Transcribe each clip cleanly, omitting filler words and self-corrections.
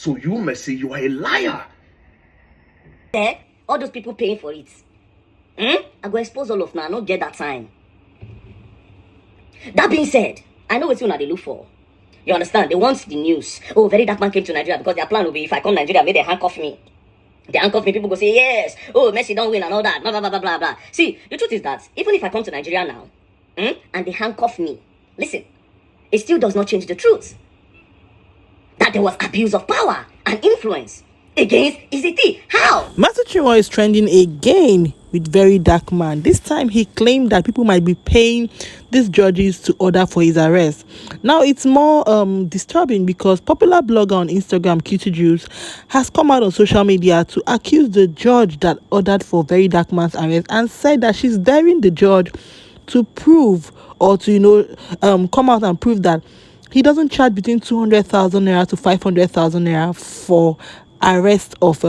So you may say you are a liar. All those people paying for it. I go expose all of now. I not get that time. That being said, I know what you they look for. You understand? They want the news. Oh, VeryDarkMan came to Nigeria because their plan will be if I come to Nigeria, may they handcuff me. They handcuff me, people go say, yes, oh, Messi don't win and all that, blah, blah, blah, blah, blah, blah. See, the truth is that even if I come to Nigeria now, and they handcuff me, listen, it still does not change the truth. That there was abuse of power and influence against ECT. How? Master Chinwo is trending again with VeryDarkMan. This time he claimed that people might be paying these judges to order for his arrest. Now it's more disturbing because popular blogger on Instagram, QTJuice, has come out on social media to accuse the judge that ordered for VeryDarkMan's arrest and said that she's daring the judge to prove or to come out and prove that he doesn't charge between 200,000 naira to 500,000 naira for arrest of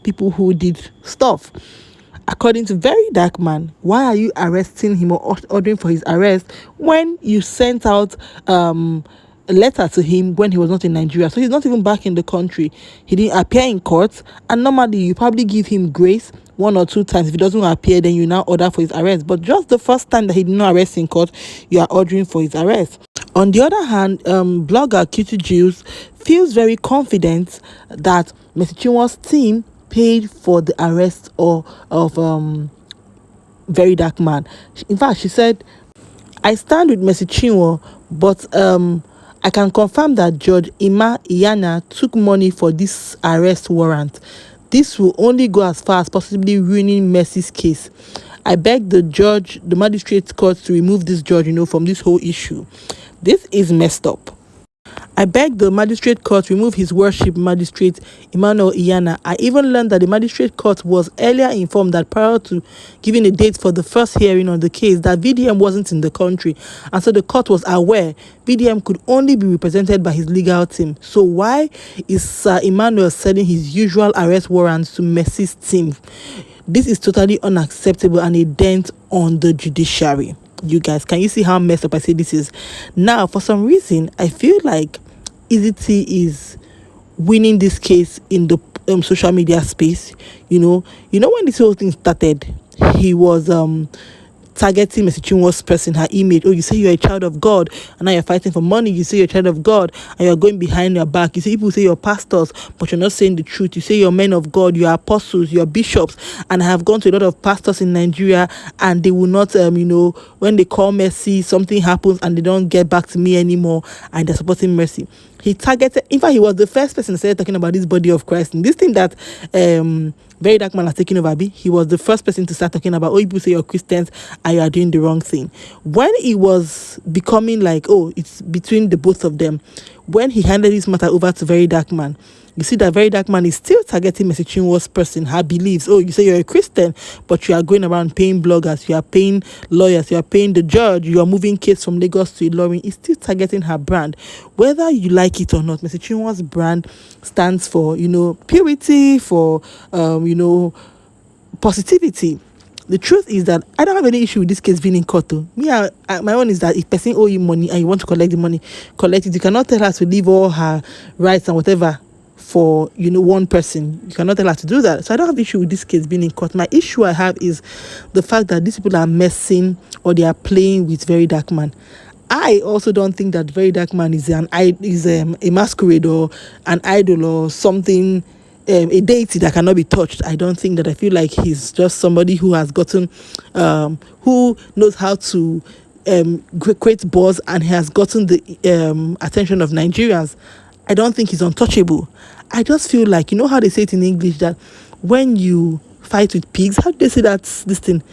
people who did stuff. According to VeryDarkMan, why are you arresting him or ordering for his arrest when you sent out a letter to him when he was not in Nigeria? So he's not even back in the country. He didn't appear in court, and normally you probably give him grace 1 or 2 times. If he doesn't appear, then you now order for his arrest. But just the first time that he did not arrest in court, you are ordering for his arrest. On the other hand, blogger QTJuice feels very confident that Mr. Chinwo's team paid for the arrest of VeryDarkMan. In fact, she said, I stand with Mr. Chinwo, but I can confirm that Judge Ima Iyana took money for this arrest warrant. This will only go as far as possibly ruining Mercy's case. I beg the magistrate court to remove this judge, from this whole issue. This is messed up. I beg the magistrate court to remove his worship magistrate Emmanuel Iyana. I even learned that the magistrate court was earlier informed that prior to giving a date for the first hearing on the case, that VDM wasn't in the country, and so the court was aware VDM could only be represented by his legal team. So why is Sir Emmanuel selling his usual arrest warrants to Mercy's team? This is totally unacceptable and a dent on the judiciary. You guys, can you see how messed up I say this is? Now, for some reason, I feel like EZT is winning this case in the social media space. You know when this whole thing started, he was targeting Mr. Chinwo's person, her image. Oh, you say you're a child of God, and now you're fighting for money. You say you're a child of God, and you're going behind your back. You say people say you're pastors, but you're not saying the truth. You say you're men of God, you're apostles, you're bishops, and I have gone to a lot of pastors in Nigeria, and they will not, when they call Mercy, something happens, and they don't get back to me anymore, and they're supporting Mercy. He targeted, in fact, he was the first person to start talking about this body of Christ. And this thing that VeryDarkMan has taken over, he was the first person to start talking about, people say you're Christians and you are doing the wrong thing. When it was becoming like, it's between the both of them, when he handed this matter over to VeryDarkMan, you see that VeryDarkMan is still targeting Mr. Chinwo's person, her beliefs. You say you're a Christian, but you are going around paying bloggers, you are paying lawyers, you are paying the judge, you are moving case from Lagos to Ilorin. It's still targeting her brand. Whether you like it or not, Mr. Chinwo's brand stands for, purity, for, positivity. The truth is that I don't have any issue with this case being in court. My own is that if person owe you money and you want to collect the money, collect it. You cannot tell her to leave all her rights and whatever for one person. You cannot tell her to do that. So I don't have issue with this case being in court. My issue I have is the fact that these people are messing or they are playing with VeryDarkMan. I also don't think that VeryDarkMan is a masquerade or an idol or something, a deity that cannot be touched. I don't think that. I feel like he's just somebody who has gotten who knows how to create buzz, and he has gotten the attention of Nigerians. I don't think he's untouchable. I just feel like, how they say it in English, that when you fight with pigs, how do they say that this thing?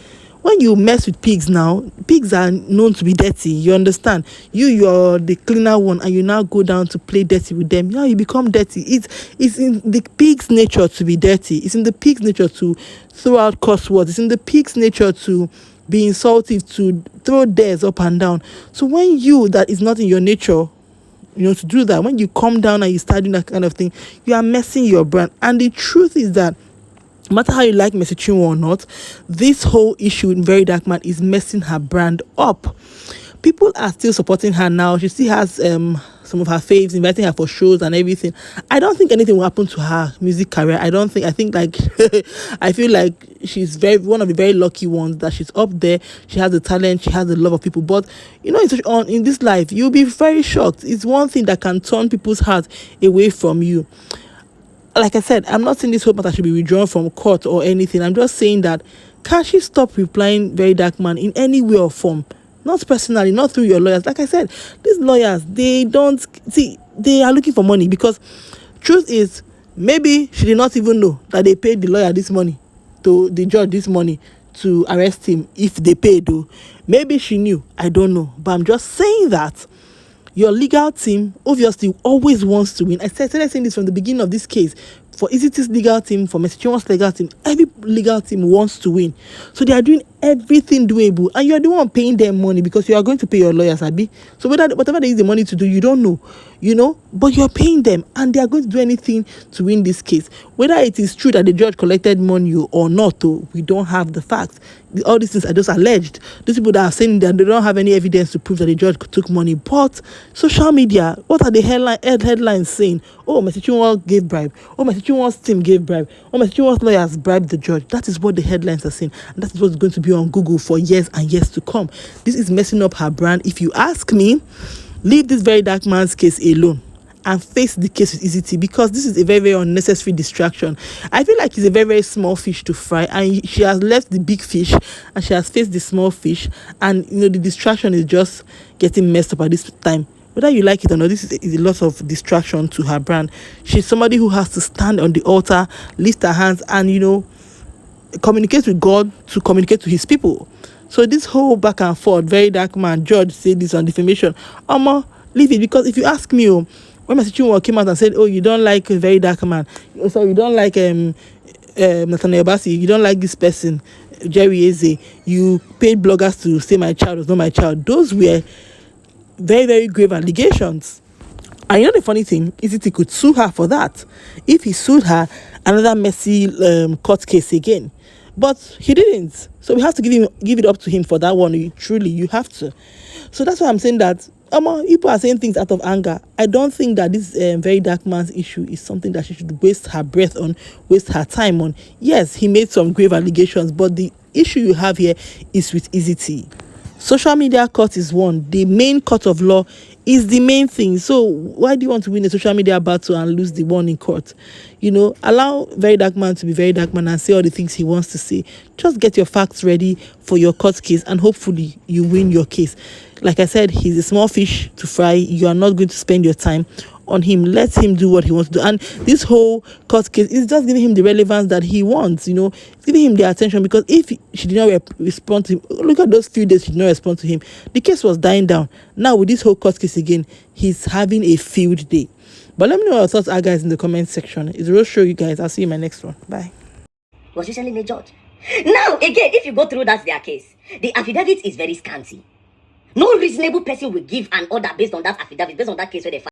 When you mess with pigs now, pigs are known to be dirty. You understand? You're the cleaner one, and you now go down to play dirty with them. You become dirty. It's in the pig's nature to be dirty. It's in the pig's nature to throw out curse words. It's in the pig's nature to be insultive, to throw dares up and down. So when that is not in your nature, to do that, when you come down and you start doing that kind of thing, you are messing your brand. And the truth is that no matter how you like Mr. Chinwo or not, this whole issue in VeryDarkMan is messing her brand up. people are still supporting her now. She still has some of her faves inviting her for shows and everything. I don't think anything will happen to her music career. I think like I feel like she's one of the very lucky ones that she's up there. She has the talent, she has the love of people. But you know, in this life, you'll be very shocked. It's one thing that can turn people's hearts away from you. Like I said, I'm not saying this whole matter should be withdrawn from court or anything. I'm just saying that, can she stop replying VeryDarkMan in any way or form? Not personally, not through your lawyers. Like I said, these lawyers, they are looking for money, because truth is, maybe she did not even know that they paid the lawyer this money, to the judge this money, to arrest him. If they paid, though, maybe she knew. I don't know. But I'm just saying that your legal team obviously always wants to win. I started saying this from the beginning of this case. For EZT's legal team, for Mr. Chinwo's legal team, every legal team wants to win. So they are doing everything doable, and you're the one paying them money, because you are going to pay your lawyers, Abi. So whatever they use the money to do, you don't know, but you're paying them, and they are going to do anything to win this case. Whether it is true that the judge collected money or not, though, we don't have the facts. All these things are just alleged. These people that are saying that they don't have any evidence to prove that the judge took money. But social media, what are the headlines saying? Oh, Mr. Chinwo gave bribe. Oh, Mr. Chinwo's team gave bribe. Oh, Mr. Chinwo's lawyers bribed the judge. That is what the headlines are saying. And that is what's going to be on Google for years and years to come. This is messing up her brand. If you ask me, leave this VeryDarkMan's case alone and face the case with EZT, because this is a very, very unnecessary distraction. I feel like it's a very, very small fish to fry, and she has left the big fish and she has faced the small fish, and the distraction is just getting messed up at this time. Whether you like it or not, this is a lot of distraction to her brand. She's somebody who has to stand on the altar, lift her hands, and communicate with God to communicate to his people. So this whole back and forth, VeryDarkMan, judge said this on defamation, leave it. Because if you ask me, when Mr. Chinwo came out and said, oh, you don't like VeryDarkMan, so you don't like Nathaniel Bassi, you don't like this person, Jerry Eze, you paid bloggers to say my child was not my child. Those were very, very grave allegations. And the funny thing is, he could sue her for that. If he sued her, another messy court case again. But he didn't. So we have to give it up to him for that one. You have to. So that's why I'm saying that people are saying things out of anger. I don't think that this VeryDarkMan's issue is something that she should waste her breath on, waste her time on. Yes, he made some grave allegations, but the issue you have here is with EZT. Social media court is one. The main court of law is the main thing. So why do you want to win a social media battle and lose the one in court? Allow VeryDarkMan to be VeryDarkMan and say all the things he wants to say. Just get your facts ready for your court case, and hopefully you win your case. Like I said, he's a small fish to fry. You are not going to spend your time on him. Let him do what he wants to do. And this whole court case is just giving him the relevance that he wants, it's giving him the attention, because if she did not respond to him, look at those few days she did not respond to him. The case was dying down. Now with this whole court case again, he's having a field day. But let me know what your thoughts are, guys, in the comment section. It's a real show, you guys. I'll see you in my next one. Bye. Was recently made judge. Now, again, if you go through their case, the affidavit is very scanty. No reasonable person will give an order based on that affidavit, based on that case where they